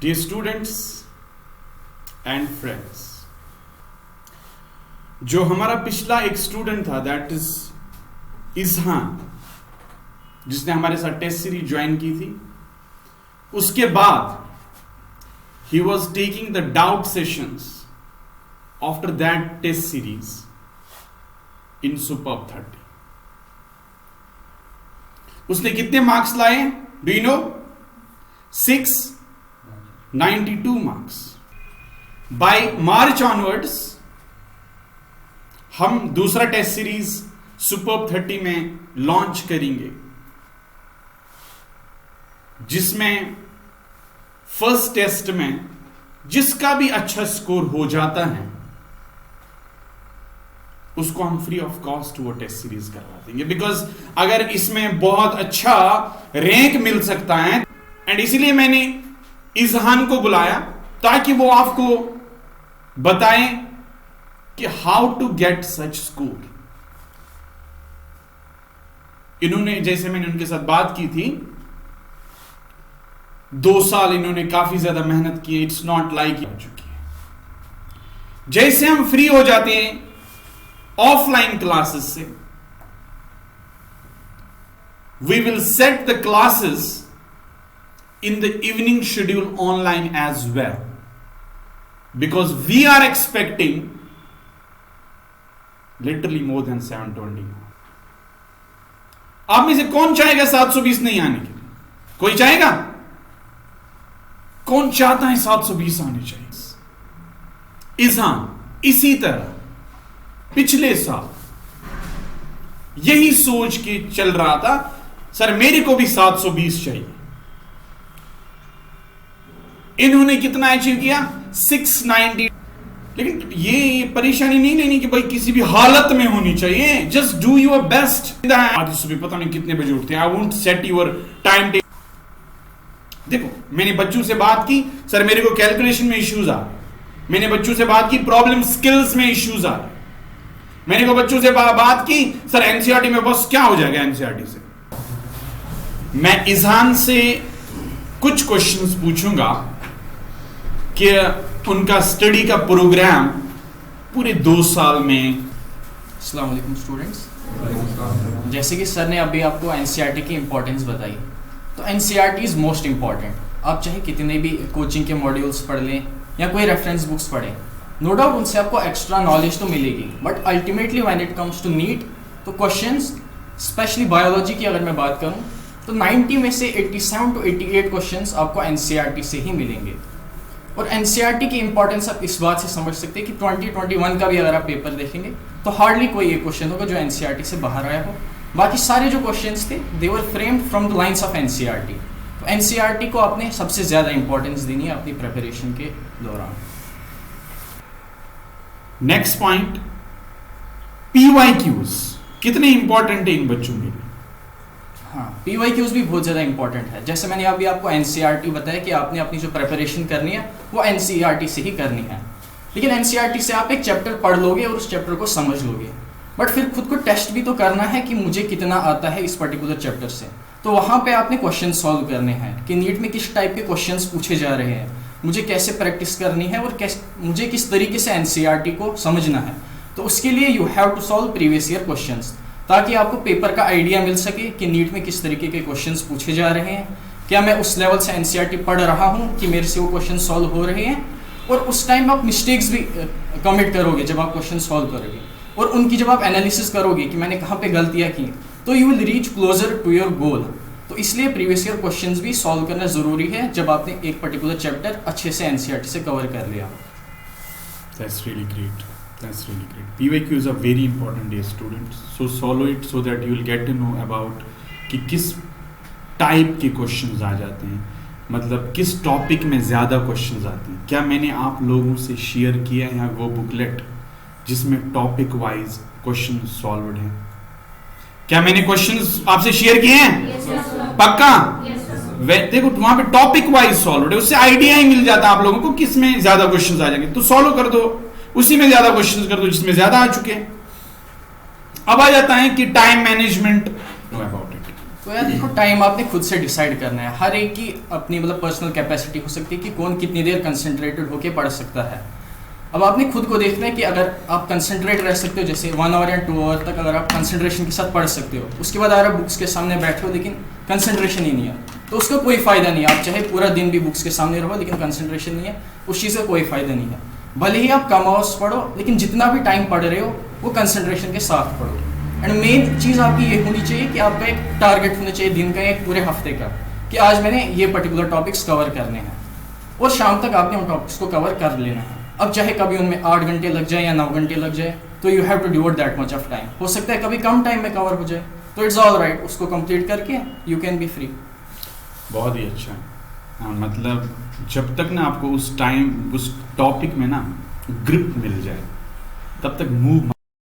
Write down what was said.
Dear students and friends, जो हमारा पिछला एक स्टूडेंट था दैट इज इजहान, जिसने हमारे साथ टेस्ट सीरीज ज्वाइन की थी, उसके बाद he was taking the doubt sessions after that test series in Superb 30. उसने कितने मार्क्स लाए? Do you know? 692 marks. By March onwards हम दूसरा टेस्ट सीरीज सुपर्ब 30 में लॉन्च करेंगे, जिसमें फर्स्ट टेस्ट में जिसका भी अच्छा स्कोर हो जाता है उसको हम फ्री ऑफ कॉस्ट वो टेस्ट सीरीज करवा देंगे. बिकॉज अगर इसमें बहुत अच्छा रैंक मिल सकता है, एंड इसीलिए मैंने इजहान को बुलाया ताकि वो आपको बताएं कि how to get such score. इन्होंने, जैसे मैंने उनके साथ बात की थी, 2 साल इन्होंने काफी ज्यादा मेहनत की. इट्स नॉट लाइक हो चुकी है. जैसे हम फ्री हो जाते हैं ऑफलाइन क्लासेस से, we will set the classes in the evening schedule online as well, because we are expecting literally more than 720. आप में से कौन चाहेगा 720 नहीं आने के लिए? कोई चाहेगा? कौन चाहता है 720 आने चाहिए? इजहान इसी तरह पिछले साल यही सोच के चल रहा था, सर मेरे को भी 720 चाहिए. इन्होंने कितना अचीव किया? 690. लेकिन ये परेशानी नहीं लेनी कि भाई किसी भी हालत में होनी चाहिए. Just do your best. आज सुबह पता नहीं कितने बजे उठते हैं. I won't set your time table. देखो, मैंने बच्चों से बात की, सर मेरे को कैलकुलेशन में इश्यूज आ रहे. मैंने बच्चों से बात की, प्रॉब्लम स्किल्स में इश्यूज आ रहे. मैंने को बच्चों से बात की, सर एनसीईआरटी में बस क्या हो जाएगा एनसीईआरटी से. मैं इजहान से कुछ क्वेश्चंस पूछूंगा कि उनका स्टडी का प्रोग्राम पूरे 2 साल में. अस्सलाम वालेकुम स्टूडेंट्स. जैसे कि सर ने अभी आपको एनसीईआरटी की इंपॉर्टेंस बताई, तो एनसीईआरटी इज मोस्ट इंपॉर्टेंट. आप चाहे कितने भी कोचिंग के मॉड्यूल्स पढ़ लें या कोई रेफरेंस बुक्स पढ़ें, नो डाउट उनसे आपको एक्स्ट्रा नॉलेज तो मिलेगी, but ultimately when it comes to NEET, तो क्वेश्चंस स्पेशली बायोलॉजी की अगर मैं बात करूं तो 90 में से 87 to 88 क्वेश्चंस आपको एनसीईआरटी से ही मिलेंगे. और एनसीईआरटी की इंपॉर्टेंस आप इस बात से समझ सकते हैं कि 2021 का भी अगर आप पेपर देखेंगे तो हार्डली कोई एक क्वेश्चन होगा जो एनसीईआरटी से बाहर आया हो. बाकी सारे जो क्वेश्चंस थे they were framed from the lines of NCERT. तो एनसीईआरटी को आपने सबसे ज़्यादा इंपॉर्टेंस देनी है अपनी प्रिपरेशन के दौरान. नेक्स्ट पॉइंट, पीवाईक्यूज कितने इंपॉर्टेंट है इन बच्चों के लिए? हाँ, पीवाईक्यूज भी बहुत ज़्यादा इंपॉर्टेंट है. जैसे मैंने अभी आपको एनसीईआरटी बताया कि आपने अपनी जो प्रिपरेशन करनी है वो एनसीईआरटी से ही करनी है. लेकिन एनसीईआरटी से आप एक चैप्टर पढ़ लोगे और उस चैप्टर को समझ लोगे, बट फिर खुद को टेस्ट भी तो करना है कि मुझे कितना आता है इस पर्टिकुलर चैप्टर से. तो वहाँ पे आपने क्वेश्चन सॉल्व करने हैं कि नीट में किस टाइप के क्वेश्चंस पूछे जा रहे हैं, मुझे कैसे प्रैक्टिस करनी है और मुझे किस तरीके से एनसीईआरटी को समझना है. तो उसके लिए you have to solve previous year questions, ताकि आपको पेपर का आइडिया मिल सके कि नीट में किस तरीके के क्वेश्चंस पूछे जा रहे हैं, क्या मैं उस लेवल से एनसीईआरटी पढ़ रहा हूँ कि मेरे से वो क्वेश्चन सॉल्व हो रहे हैं. और उस टाइम आप मिस्टेक्स भी कमिट करोगे जब आप क्वेश्चन सॉल्व करोगे, और उनकी जब आप एनालिसिस करोगे कि मैंने कहाँ पे गलतियाँ की, तो you will reach closer to your goal. तो इसलिए प्रीवियस ईयर क्वेश्चंस भी सॉल्व करना ज़रूरी है जब आपने एक पर्टिकुलर चैप्टर अच्छे से एनसीईआरटी से कवर कर लिया. That's really great. That's really great. PYQs are very important, dear students. So follow it so that you will get to know about कि किस टाइप के क्वेश्चंस आ जाते हैं, मतलब किस टॉपिक में ज़्यादा क्वेश्चंस आते हैं. क्या मैंने आप लोगों से शेयर किया है वो बुकलेट जिसमें टॉपिक वाइज क्वेश्चन सॉल्व्ड हैं? क्या मैंने क्वेश्चंस आपसे शेयर किए हैं? पक्का? देखो वहां पे टॉपिक वाइज सॉल्व है, उससे आइडिया ही मिल जाता है आप लोगों को किसमें ज्यादा क्वेश्चंस आ जाएंगे. तो सॉल्व कर दो, उसी में ज्यादा क्वेश्चंस कर दो जिसमें ज्यादा आ चुके हैं. अब आ जाता है कि time management. Know about it. तो यार देखो, टाइम आपने खुद से डिसाइड करना है। हर एक की अपनी मतलब पर्सनल कैपेसिटी हो सकती है कि कौन कितनी देर कंसंट्रेटेड होके पढ़ सकता है। अब आपने खुद को देखना है कि अगर आप कंसंट्रेट रह सकते हो, जैसे 1 आवर या 2 आवर तक अगर आप कंसंट्रेशन के साथ पढ़ सकते हो, उसके बाद अगर आप बुक्स के सामने बैठे हो लेकिन कंसंट्रेशन ही नहीं है, तो उसका कोई फ़ायदा नहीं है। आप चाहे पूरा दिन भी बुक्स के सामने रहो लेकिन कंसंट्रेशन नहीं है, उस चीज़ का कोई फ़ायदा नहीं है। भले ही आप कम आवर्स पढ़ो, लेकिन जितना भी टाइम पढ़ रहे हो वो कंसंट्रेशन के साथ पढ़ो। एंड मेन चीज़ आपकी ये होनी चाहिए कि आपका एक टारगेट होना चाहिए दिन का, एक पूरे हफ्ते का, कि आज मैंने ये पर्टिकुलर टॉपिक्स कवर करने हैं और शाम तक आपने उन टॉपिक्स को कवर कर लेना है। अब चाहे कभी उनमें 8 घंटे लग जाए या 9 घंटे लग जाए, तो you have to devote that much of time. हो सकता है कभी कम टाइम में कवर हो जाए, तो इट्स ऑल राइट, उसको कंप्लीट करके यू कैन बी फ्री। बहुत ही अच्छा। हाँ, मतलब जब तक ना आपको उस टाइम उस टॉपिक में ना ग्रिप मिल जाए तब तक मूव